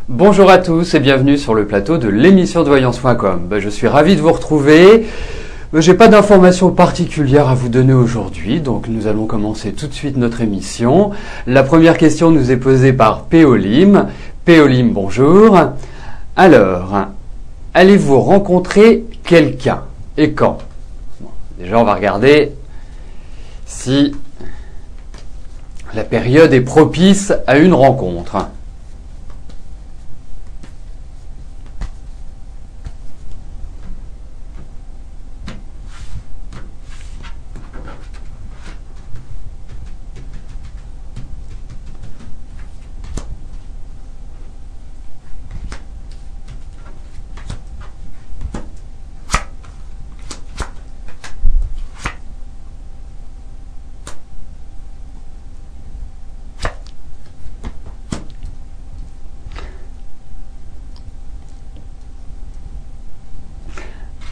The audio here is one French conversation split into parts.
Bonjour à tous et bienvenue sur le plateau de l'émission de voyance.com. Je suis ravi de vous retrouver. J'ai pas d'informations particulières à vous donner aujourd'hui, donc nous allons commencer tout de suite notre émission. La première question nous est posée par Péolim. Péolim, bonjour. Alors, allez-vous rencontrer quelqu'un et quand? Déjà, on va regarder si la période est propice à une rencontre.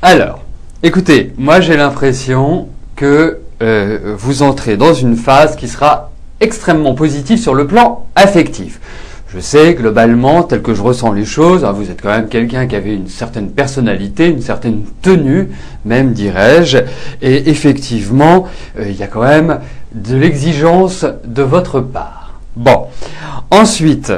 Alors, écoutez, moi j'ai l'impression que vous entrez dans une phase qui sera extrêmement positive sur le plan affectif. Je sais, globalement, tel que je ressens les choses, vous êtes quand même quelqu'un qui avait une certaine personnalité, une certaine tenue, même dirais-je, et effectivement, il y a quand même de l'exigence de votre part. Bon, ensuite,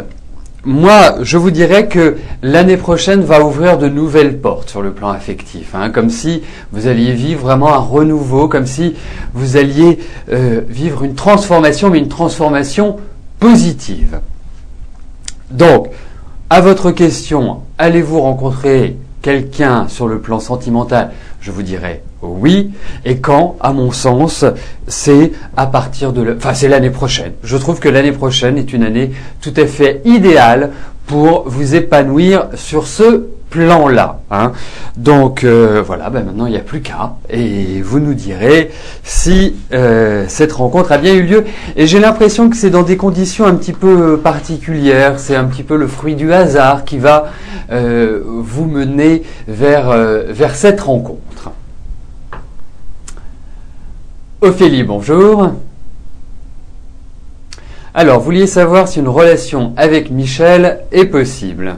moi, je vous dirais que l'année prochaine va ouvrir de nouvelles portes sur le plan affectif, comme si vous alliez vivre vraiment un renouveau, comme si vous alliez vivre une transformation, mais une transformation positive. Donc, à votre question, allez-vous rencontrer quelqu'un sur le plan sentimental? Je vous dirais oui. Et quand, à mon sens, c'est à partir de... c'est l'année prochaine. Je trouve que l'année prochaine est une année tout à fait idéale pour vous épanouir sur ce plan-là. Donc, voilà, maintenant, il n'y a plus qu'à. Et vous nous direz si cette rencontre a bien eu lieu. Et j'ai l'impression que c'est dans des conditions un petit peu particulières. C'est un petit peu le fruit du hasard qui va vous mener vers cette rencontre. Ophélie, bonjour. Alors, vous vouliez savoir si une relation avec Michel est possible.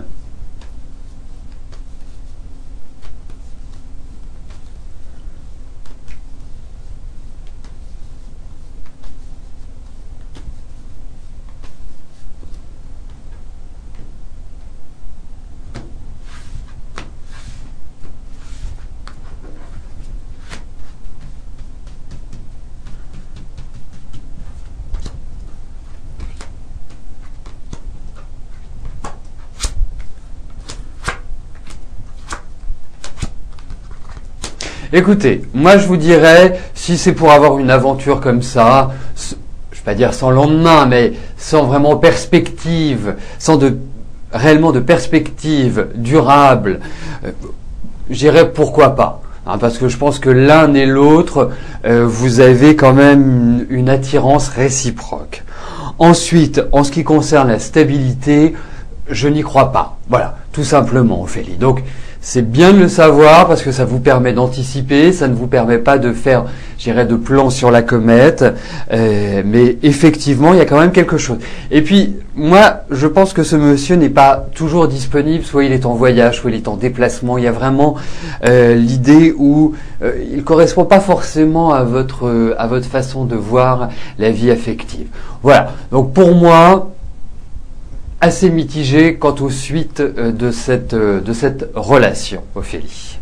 Écoutez, moi je vous dirais, si c'est pour avoir une aventure comme ça, je ne vais pas dire sans lendemain, mais sans vraiment perspective, réellement de perspective durable, je dirais pourquoi pas. Parce que je pense que l'un et l'autre, vous avez quand même une attirance réciproque. Ensuite, en ce qui concerne la stabilité, je n'y crois pas. Voilà, tout simplement, Ophélie. Donc, c'est bien de le savoir parce que ça vous permet d'anticiper, ça ne vous permet pas de faire, je dirais, de plans sur la comète, mais effectivement, il y a quand même quelque chose. Et puis, moi, je pense que ce monsieur n'est pas toujours disponible, soit il est en voyage, soit il est en déplacement. Il y a vraiment l'idée où il correspond pas forcément à votre façon de voir la vie affective. Voilà. Donc pour moi, assez mitigé quant aux suites de cette relation, Ophélie.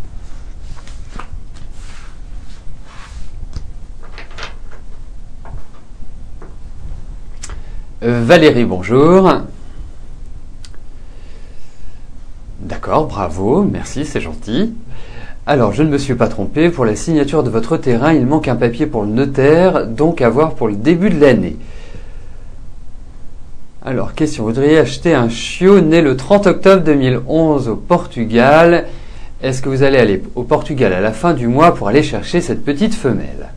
Valérie, bonjour. D'accord, bravo, merci, c'est gentil. Alors, je ne me suis pas trompé, pour la signature de votre terrain, il manque un papier pour le notaire, donc à voir pour le début de l'année. Alors, question, vous voudriez acheter un chiot né le 30 octobre 2011 au Portugal. Est-ce que vous allez aller au Portugal à la fin du mois pour aller chercher cette petite femelle?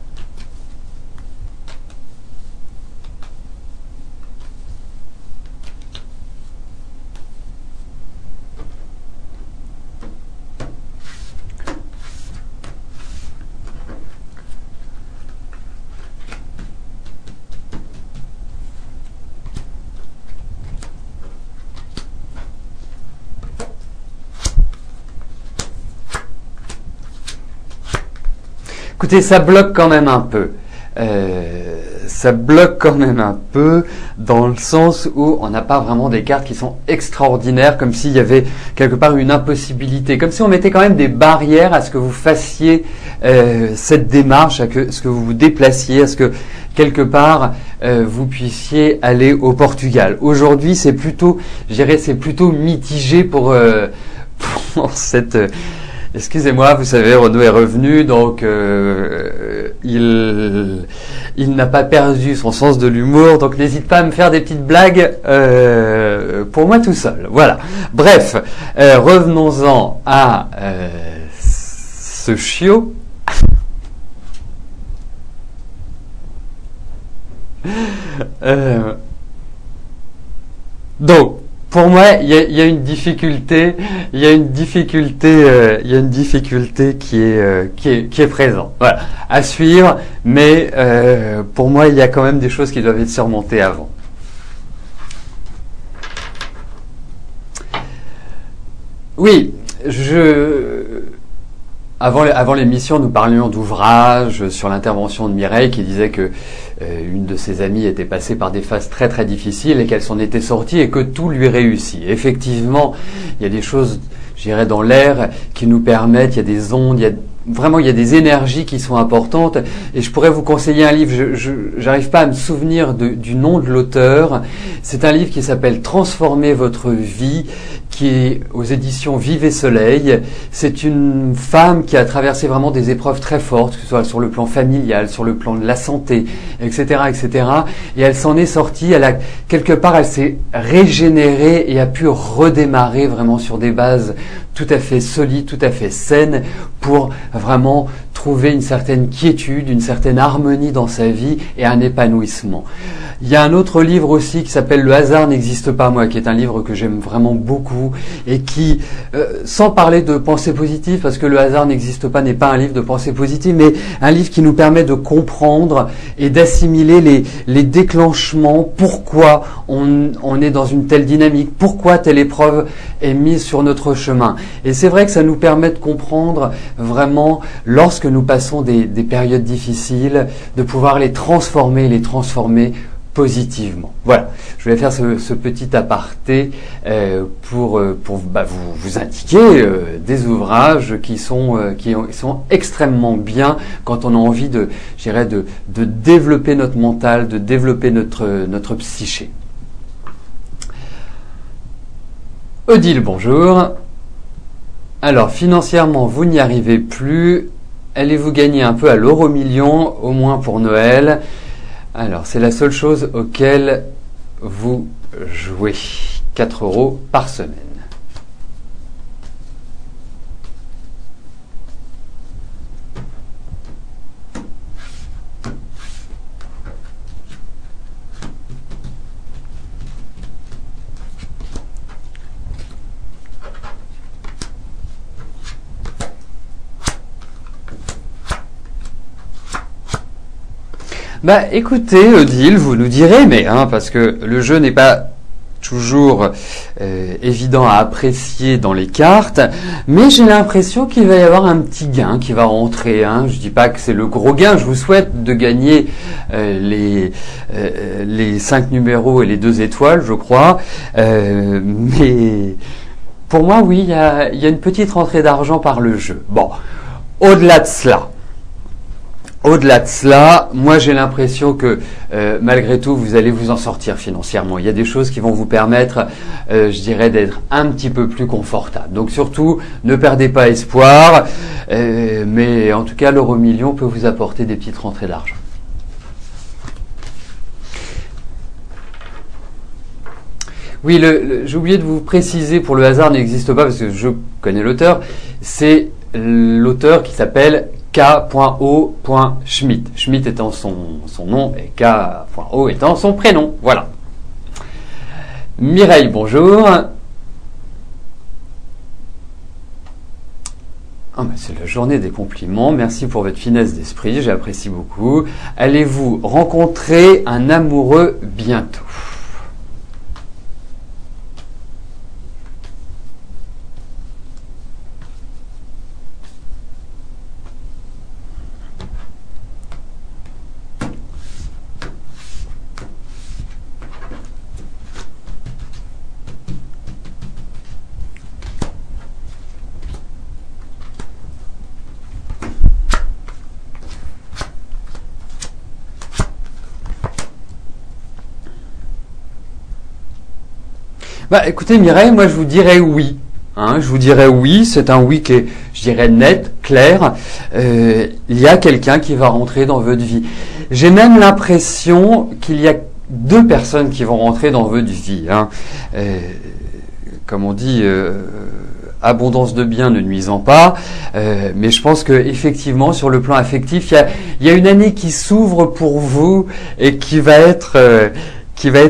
Écoutez, ça bloque quand même un peu. Ça bloque quand même un peu dans le sens où on n'a pas vraiment des cartes qui sont extraordinaires, comme s'il y avait quelque part une impossibilité, comme si on mettait quand même des barrières à ce que vous fassiez cette démarche, à ce que vous vous déplaciez, à ce que quelque part vous puissiez aller au Portugal. Aujourd'hui, c'est plutôt, je dirais, c'est plutôt mitigé pour cette excusez-moi, vous savez, Renaud est revenu, donc il n'a pas perdu son sens de l'humour, donc n'hésite pas à me faire des petites blagues pour moi tout seul. Voilà. Bref, revenons-en à ce chiot. Donc, pour moi, il y a une difficulté, il y a une difficulté qui est présente. Voilà, à suivre, mais pour moi, il y a quand même des choses qui doivent être surmontées avant. Oui, avant l'émission, nous parlions d'ouvrages sur l'intervention de Mireille qui disait que une de ses amies était passée par des phases très très difficiles et qu'elle s'en était sortie et que tout lui réussit. Effectivement, il y a des choses, je dirais, dans l'air qui nous permettent, il y a des ondes, il y a des énergies qui sont importantes et je pourrais vous conseiller un livre, je n'arrive pas à me souvenir du nom de l'auteur. C'est un livre qui s'appelle Transformer votre vie, qui est aux éditions Vive et Soleil. C'est une femme qui a traversé vraiment des épreuves très fortes, que ce soit sur le plan familial, sur le plan de la santé, etc., etc. Et elle s'en est sortie, quelque part, elle s'est régénérée et a pu redémarrer vraiment sur des bases tout à fait solides, tout à fait saines, pour vraiment trouver une certaine quiétude, une certaine harmonie dans sa vie et un épanouissement. Il y a un autre livre aussi qui s'appelle Le hasard n'existe pas, moi, qui est un livre que j'aime vraiment beaucoup et qui, sans parler de pensée positive, parce que Le hasard n'existe pas n'est pas un livre de pensée positive, mais un livre qui nous permet de comprendre et d'assimiler les déclenchements, pourquoi on est dans une telle dynamique, pourquoi telle épreuve est mise sur notre chemin. Et c'est vrai que ça nous permet de comprendre vraiment, lorsque nous passons des périodes difficiles, de pouvoir les transformer positivement. Voilà, je voulais faire ce petit aparté pour vous indiquer des ouvrages qui sont extrêmement bien quand on a envie de développer notre mental, de développer notre psyché. Odile, bonjour. Alors, financièrement, vous n'y arrivez plus. Allez-vous gagner un peu à l'euro-million, au moins pour Noël? Alors, c'est la seule chose auquel vous jouez. 4 € par semaine. Bah écoutez Odile, vous nous direz, mais parce que le jeu n'est pas toujours évident à apprécier dans les cartes, mais j'ai l'impression qu'il va y avoir un petit gain qui va rentrer. Je dis pas que c'est le gros gain, je vous souhaite de gagner les 5 numéros et les 2 étoiles, je crois, mais pour moi, oui, il y a une petite rentrée d'argent par le jeu. Bon, au-delà de cela, moi j'ai l'impression que malgré tout, vous allez vous en sortir financièrement. Il y a des choses qui vont vous permettre, je dirais, d'être un petit peu plus confortable. Donc surtout, ne perdez pas espoir, mais en tout cas, l'euro-million peut vous apporter des petites rentrées d'argent. Oui, j'ai oublié de vous préciser, pour Le hasard n'existe pas, parce que je connais l'auteur, c'est l'auteur qui s'appelle K.O.Schmidt. Schmidt étant son nom et K.O. étant son prénom. Voilà. Mireille, bonjour. C'est la journée des compliments. Merci pour votre finesse d'esprit. J'apprécie beaucoup. Allez-vous rencontrer un amoureux bientôt? Bah, écoutez Mireille, moi je vous dirais oui. Hein, je vous dirais oui, c'est un oui qui est, je dirais, net, clair. Il y a quelqu'un qui va rentrer dans votre vie. J'ai même l'impression qu'il y a deux personnes qui vont rentrer dans votre vie. Hein. Comme on dit, abondance de biens ne nuisant pas. Mais je pense que effectivement, sur le plan affectif, il y a une année qui s'ouvre pour vous et qui va être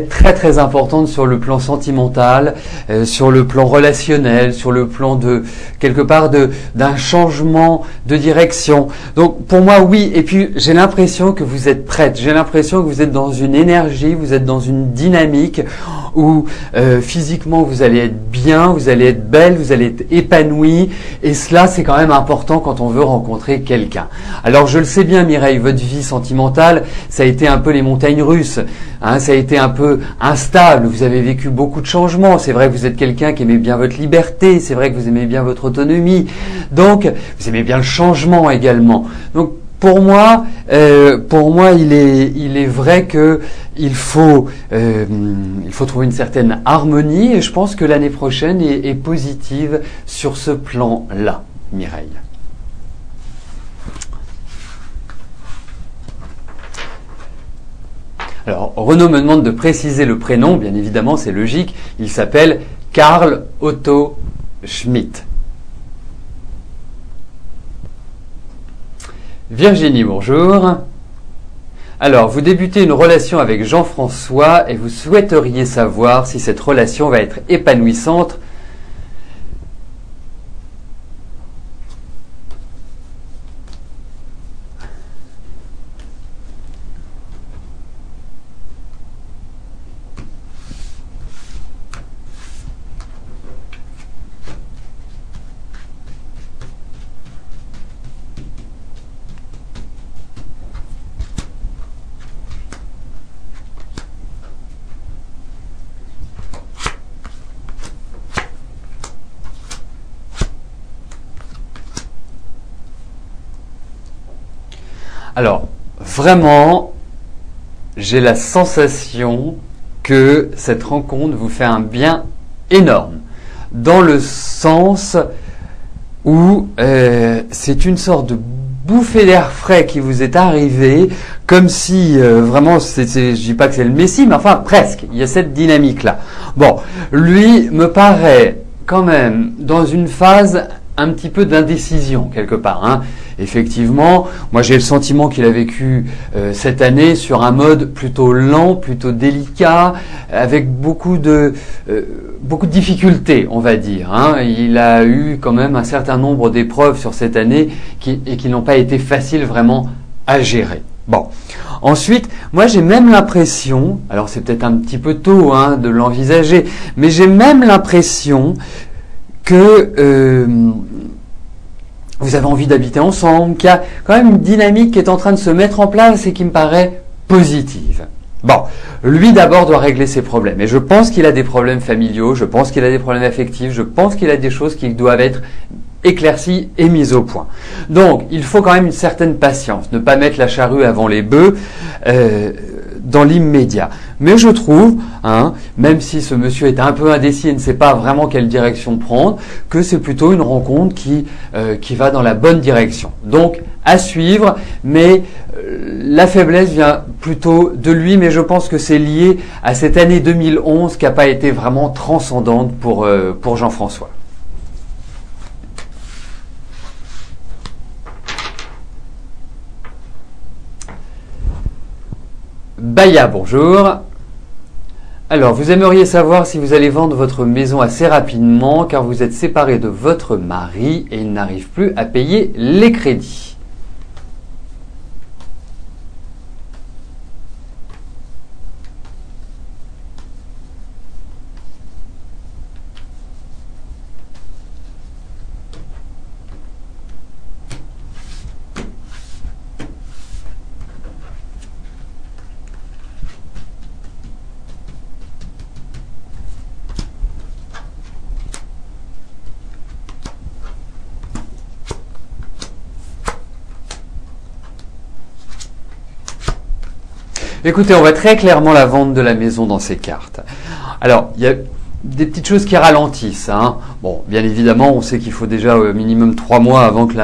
très très importante sur le plan sentimental, sur le plan relationnel, sur le plan de quelque part d'un changement de direction. Donc pour moi oui, et puis j'ai l'impression que vous êtes prête, j'ai l'impression que vous êtes dans une énergie, vous êtes dans une dynamique où physiquement vous allez être bien, vous allez être belle, vous allez être épanouie, et cela c'est quand même important quand on veut rencontrer quelqu'un. Alors je le sais bien Mireille, votre vie sentimentale, ça a été un peu les montagnes russes, hein, ça a été un peu instable, vous avez vécu beaucoup de changements, c'est vrai que vous êtes quelqu'un qui aimait bien votre liberté, c'est vrai que vous aimez bien votre autonomie, donc vous aimez bien le changement également. Donc pour moi, il est vrai que il faut trouver une certaine harmonie, et je pense que l'année prochaine est positive sur ce plan-là, Mireille. Alors, Renaud me demande de préciser le prénom, bien évidemment, c'est logique. Il s'appelle Karl Otto Schmidt. Virginie, bonjour. Alors, vous débutez une relation avec Jean-François et vous souhaiteriez savoir si cette relation va être épanouissante. Alors, vraiment, j'ai la sensation que cette rencontre vous fait un bien énorme, dans le sens où c'est une sorte de bouffée d'air frais qui vous est arrivée, comme si vraiment, je dis pas que c'est le Messie, mais enfin presque, il y a cette dynamique-là. Bon, lui me paraît quand même dans une phase un petit peu d'indécision quelque part. Hein. Effectivement, moi j'ai le sentiment qu'il a vécu cette année sur un mode plutôt lent, plutôt délicat, avec beaucoup de difficultés, on va dire. Hein. Il a eu quand même un certain nombre d'épreuves sur cette année qui n'ont pas été faciles vraiment à gérer. Bon. Ensuite, moi j'ai même l'impression, alors c'est peut-être un petit peu tôt hein, de l'envisager, mais j'ai même l'impression que vous avez envie d'habiter ensemble, qu'il y a quand même une dynamique qui est en train de se mettre en place et qui me paraît positive. Bon, lui d'abord doit régler ses problèmes. Et je pense qu'il a des problèmes familiaux, je pense qu'il a des problèmes affectifs, je pense qu'il a des choses qui doivent être éclaircies et mises au point. Donc, il faut quand même une certaine patience, ne pas mettre la charrue avant les bœufs dans l'immédiat. Mais je trouve, hein, même si ce monsieur est un peu indécis et ne sait pas vraiment quelle direction prendre, que c'est plutôt une rencontre qui va dans la bonne direction. Donc, à suivre, mais la faiblesse vient plutôt de lui, mais je pense que c'est lié à cette année 2011 qui n'a pas été vraiment transcendante pour Jean-François. Baya, bonjour. Alors, vous aimeriez savoir si vous allez vendre votre maison assez rapidement car vous êtes séparé de votre mari et il n'arrive plus à payer les crédits. Écoutez, on voit très clairement la vente de la maison dans ces cartes. Alors, il y a des petites choses qui ralentissent. Hein. Bon, bien évidemment, on sait qu'il faut déjà au minimum 3 mois avant que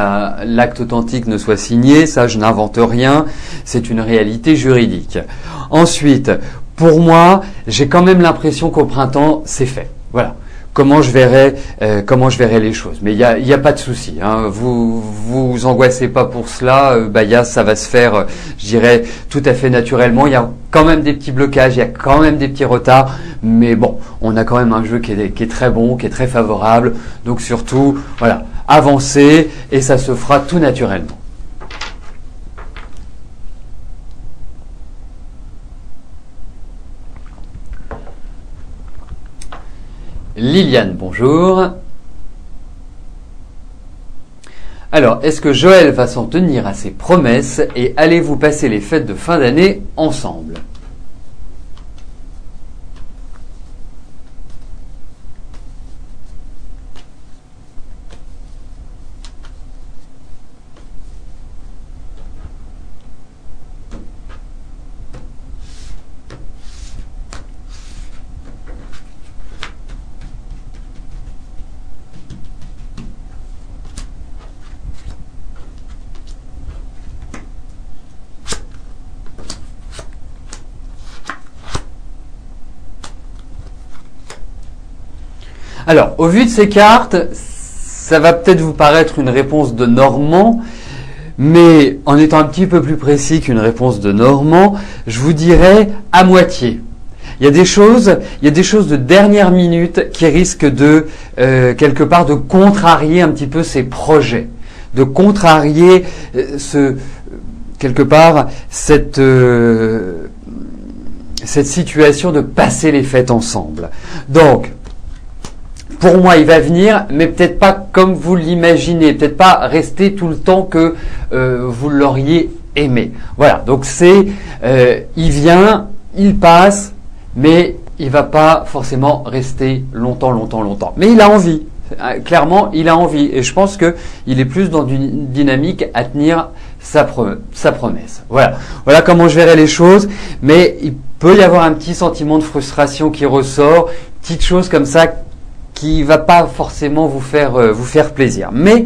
l'acte authentique ne soit signé. Ça, je n'invente rien. C'est une réalité juridique. Ensuite, pour moi, j'ai quand même l'impression qu'au printemps, c'est fait. Voilà. Comment je verrai les choses. Mais il y a pas de souci. Hein. Vous angoissez pas pour cela. Ça va se faire, je dirais, tout à fait naturellement. Il y a quand même des petits blocages, il y a quand même des petits retards. Mais bon, on a quand même un jeu qui est très bon, qui est très favorable. Donc surtout, voilà, avancez et ça se fera tout naturellement. Liliane, bonjour. Alors, est-ce que Joël va s'en tenir à ses promesses et allez-vous passer les fêtes de fin d'année ensemble ? Alors, au vu de ces cartes, ça va peut-être vous paraître une réponse de Normand, mais en étant un petit peu plus précis qu'une réponse de Normand, je vous dirais à moitié. Il y a des choses de dernière minute qui risquent de, quelque part, de contrarier un petit peu ces projets, de contrarier quelque part, cette situation de passer les fêtes ensemble. Donc, pour moi, il va venir, mais peut-être pas comme vous l'imaginez, peut-être pas rester tout le temps que vous l'auriez aimé. Voilà, donc il vient, il passe, mais il va pas forcément rester longtemps. Mais il a envie, clairement, il a envie, et je pense que il est plus dans une dynamique à tenir sa promesse. Voilà comment je verrai les choses, mais il peut y avoir un petit sentiment de frustration qui ressort, petite chose comme ça, qui va pas forcément vous faire plaisir. Mais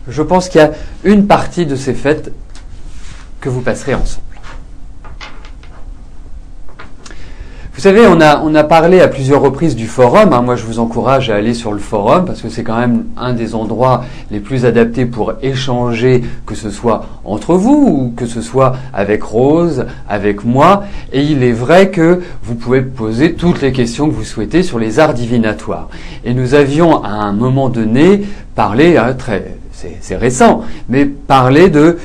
je pense qu'il y a une partie de ces fêtes que vous passerez ensemble. Vous savez, on a parlé à plusieurs reprises du forum. Hein. Moi, je vous encourage à aller sur le forum parce que c'est quand même un des endroits les plus adaptés pour échanger, que ce soit entre vous ou que ce soit avec Rose, avec moi. Et il est vrai que vous pouvez poser toutes les questions que vous souhaitez sur les arts divinatoires. Et nous avions à un moment donné parlé, c'est récent, mais parlé de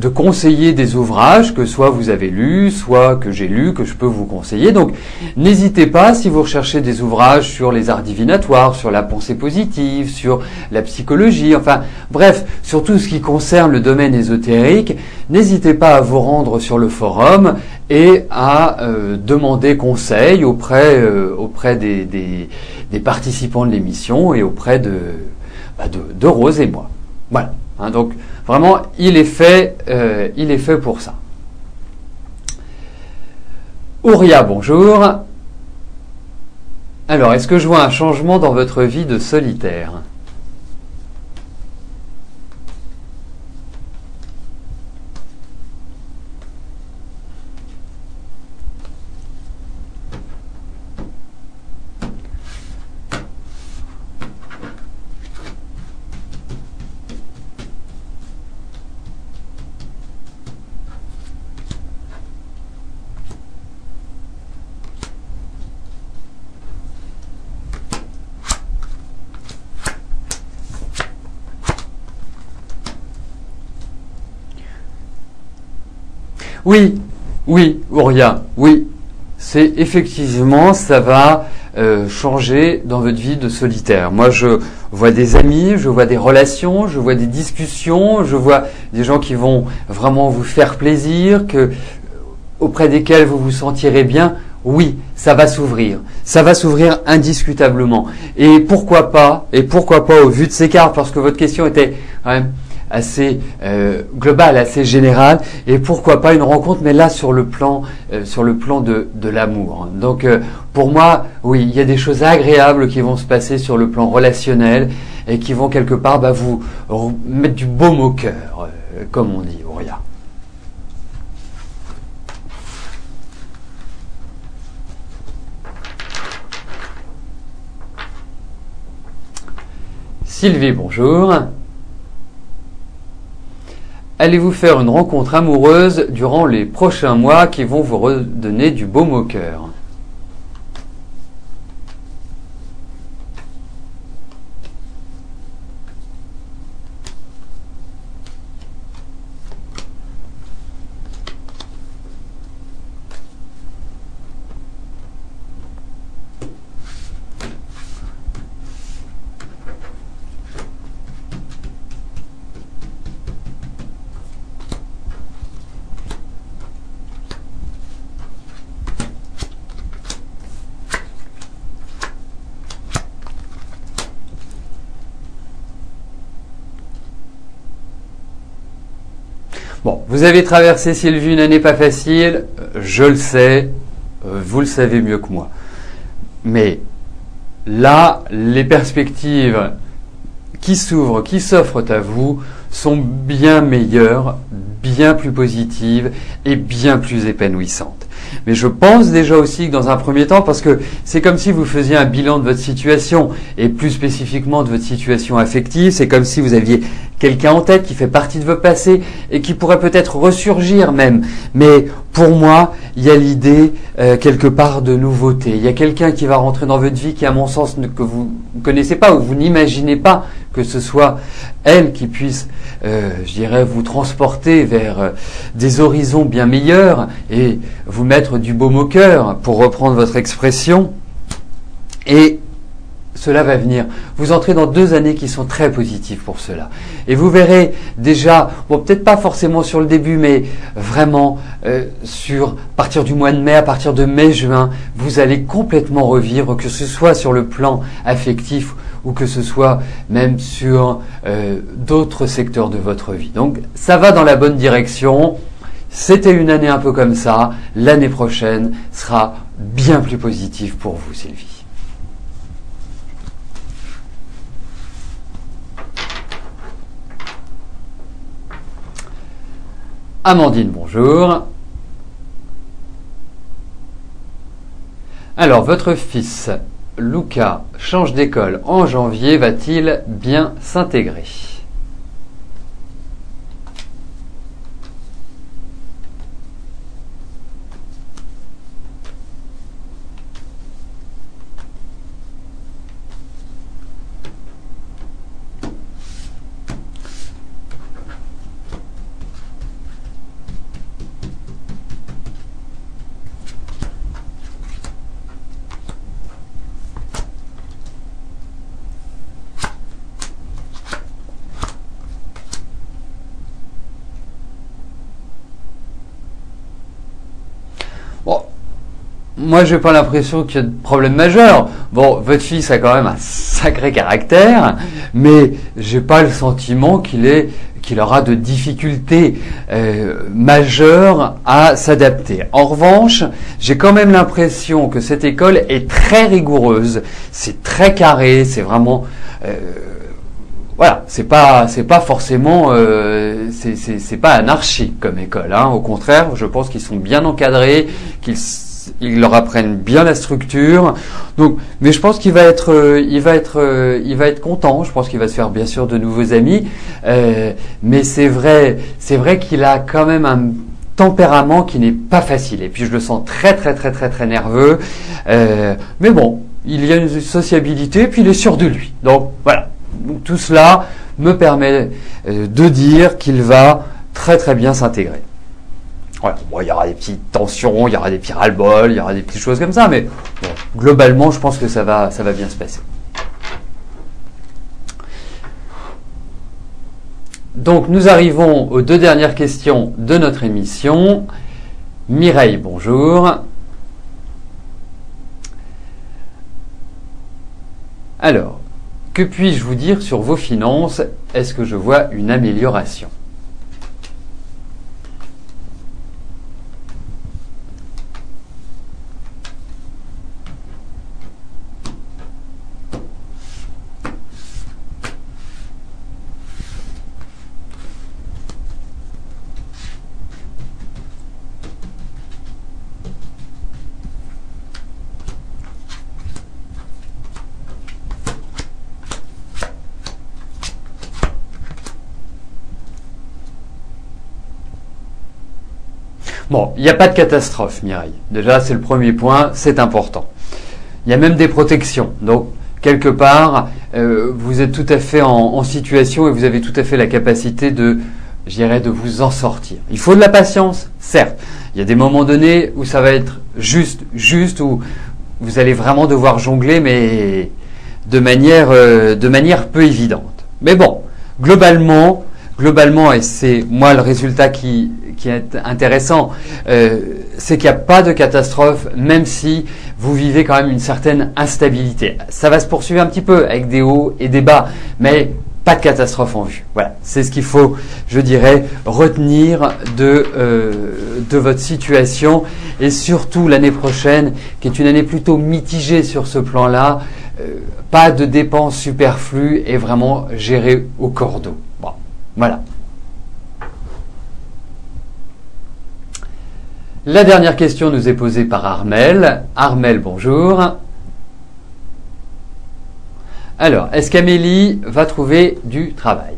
conseiller des ouvrages que soit vous avez lus, soit que j'ai lus, que je peux vous conseiller. Donc, n'hésitez pas, si vous recherchez des ouvrages sur les arts divinatoires, sur la pensée positive, sur la psychologie, enfin, bref, sur tout ce qui concerne le domaine ésotérique, n'hésitez pas à vous rendre sur le forum et à demander conseil auprès des participants de l'émission et auprès de Rose et moi. Voilà. Hein, donc, vraiment, il est fait pour ça. Ouria, bonjour. Alors, est-ce que je vois un changement dans votre vie de solitaire ? Oui, Ouria, oui. C'est effectivement, ça va changer dans votre vie de solitaire. Moi, je vois des amis, je vois des relations, je vois des discussions, je vois des gens qui vont vraiment vous faire plaisir, auprès desquels vous vous sentirez bien. Oui, ça va s'ouvrir. Ça va s'ouvrir indiscutablement. Et pourquoi pas, au vu de ces cartes, parce que votre question était quand même assez globale, assez générale, et pourquoi pas une rencontre, mais là sur le plan de l'amour. Donc pour moi, oui, il y a des choses agréables qui vont se passer sur le plan relationnel et qui vont quelque part vous mettre du baume au cœur, comme on dit, Auria. Sylvie, bonjour. Allez-vous faire une rencontre amoureuse durant les prochains mois qui vont vous redonner du baume au cœur? Bon, vous avez traversé, Sylvie, une année pas facile, je le sais, vous le savez mieux que moi. Mais là, les perspectives qui s'offrent à vous sont bien meilleures, bien plus positives et bien plus épanouissantes. Mais je pense déjà aussi que dans un premier temps, parce que c'est comme si vous faisiez un bilan de votre situation, et plus spécifiquement de votre situation affective, c'est comme si vous aviez quelqu'un en tête qui fait partie de votre passé et qui pourrait peut-être ressurgir même. Mais pour moi, il y a l'idée quelque part de nouveauté. Il y a quelqu'un qui va rentrer dans votre vie qui, à mon sens, que vous ne connaissez pas ou vous n'imaginez pas que ce soit elle qui puisse, je dirais, vous transporter vers des horizons bien meilleurs et vous mettre du baume au cœur, pour reprendre votre expression. Et cela va venir. Vous entrez dans 2 années qui sont très positives pour cela. Et vous verrez déjà, bon, peut-être pas forcément sur le début, mais vraiment à partir du mois de mai, à partir de mai-juin, vous allez complètement revivre, que ce soit sur le plan affectif ou que ce soit même sur d'autres secteurs de votre vie. Donc ça va dans la bonne direction. C'était une année un peu comme ça. L'année prochaine sera bien plus positive pour vous, Sylvie. Amandine, bonjour. Alors, votre fils, Lucas, change d'école en janvier. Va-t-il bien s'intégrer ? Moi, j'ai pas l'impression qu'il y a de problème majeur. Bon, votre fils a quand même un sacré caractère, mais j'ai pas le sentiment qu'il aura de difficultés majeures à s'adapter. En revanche, j'ai quand même l'impression que cette école est très rigoureuse, c'est très carré, c'est vraiment voilà, c'est pas forcément c'est pas anarchique comme école, hein. Au contraire, je pense qu'ils sont bien encadrés, qu'ils leur apprennent bien la structure. Donc, mais je pense qu'il va être content. Je pense qu'il va se faire bien sûr de nouveaux amis. Mais c'est vrai qu'il a quand même un tempérament qui n'est pas facile. Et puis je le sens très nerveux. Mais bon, il y a une sociabilité. Puis il est sûr de lui. Donc voilà. Donc, tout cela me permet de dire qu'il va très bien s'intégrer. Voilà. Bon, il y aura des petites tensions, il y aura des petits ras-le-bol, il y aura des petites choses comme ça, mais bon, globalement, je pense que ça va bien se passer. Donc, nous arrivons aux 2 dernières questions de notre émission. Mireille, bonjour. Alors, Que puis-je vous dire sur vos finances? Est-ce que je vois une amélioration? Bon, il n'y a pas de catastrophe, Mireille. Déjà, c'est le premier point, c'est important. Il y a même des protections. Donc, quelque part, vous êtes tout à fait en situation et vous avez tout à fait la capacité de, je dirais, de vous en sortir. Il faut de la patience, certes. Il y a des moments donnés où ça va être juste, où vous allez vraiment devoir jongler, mais de manière peu évidente. Mais bon, globalement, et c'est moi le résultat qui est intéressant, c'est qu'il n'y a pas de catastrophe, même si vous vivez quand même une certaine instabilité. Ça va se poursuivre un petit peu avec des hauts et des bas, mais pas de catastrophe en vue. Voilà, c'est ce qu'il faut, je dirais, retenir de votre situation, et surtout l'année prochaine, qui est une année plutôt mitigée sur ce plan-là. Pas de dépenses superflues et vraiment gérées au cordeau. Bon, voilà. La dernière question nous est posée par Armel. Armel, bonjour. Alors, est-ce qu'Amélie va trouver du travail?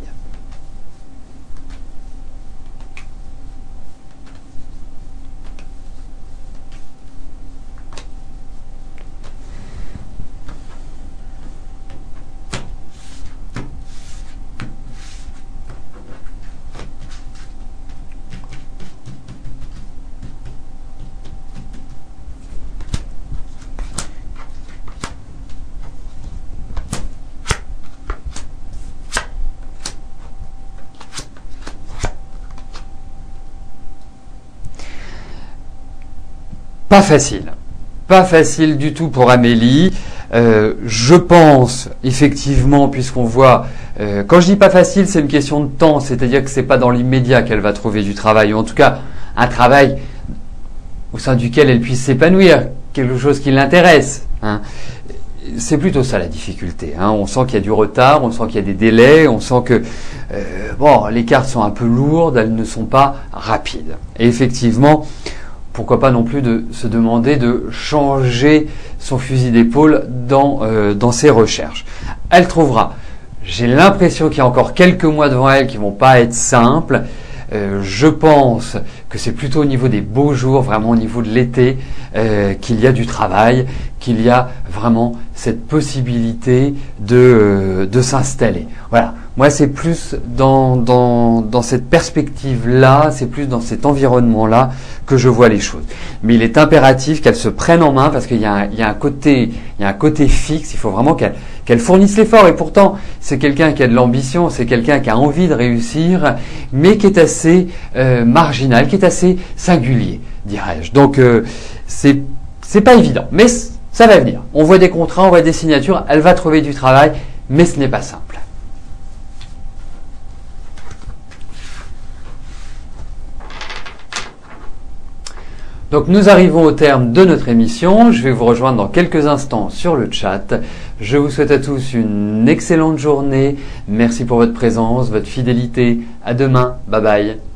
Pas facile. Pas facile du tout pour Amélie. Je pense, effectivement, puisqu'on voit... quand je dis pas facile, c'est une question de temps. C'est-à-dire que c'est pas dans l'immédiat qu'elle va trouver du travail. Ou en tout cas, un travail au sein duquel elle puisse s'épanouir. Quelque chose qui l'intéresse. Hein. C'est plutôt ça la difficulté. Hein. On sent qu'il y a du retard, on sent qu'il y a des délais, on sent que les cartes sont un peu lourdes, elles ne sont pas rapides. Et effectivement... Pourquoi pas non plus de se demander de changer son fusil d'épaule dans ses recherches. Elle trouvera. J'ai l'impression qu'il y a encore quelques mois devant elle qui vont pas être simples. Je pense que c'est plutôt au niveau des beaux jours, vraiment au niveau de l'été, qu'il y a du travail, qu'il y a vraiment cette possibilité de s'installer. Voilà. Moi, c'est plus dans cette perspective-là, c'est plus dans cet environnement-là que je vois les choses. Mais il est impératif qu'elle se prenne en main parce qu'il y a un côté fixe. Il faut vraiment qu'elle fournisse l'effort. Et pourtant, c'est quelqu'un qui a de l'ambition, c'est quelqu'un qui a envie de réussir, mais qui est assez marginal, qui est assez singulier, dirais-je. Donc, c'est pas évident, mais ça va venir. On voit des contrats, on voit des signatures. Elle va trouver du travail, mais ce n'est pas simple. Donc nous arrivons au terme de notre émission. Je vais vous rejoindre dans quelques instants sur le chat. Je vous souhaite à tous une excellente journée. Merci pour votre présence, votre fidélité. À demain. Bye bye.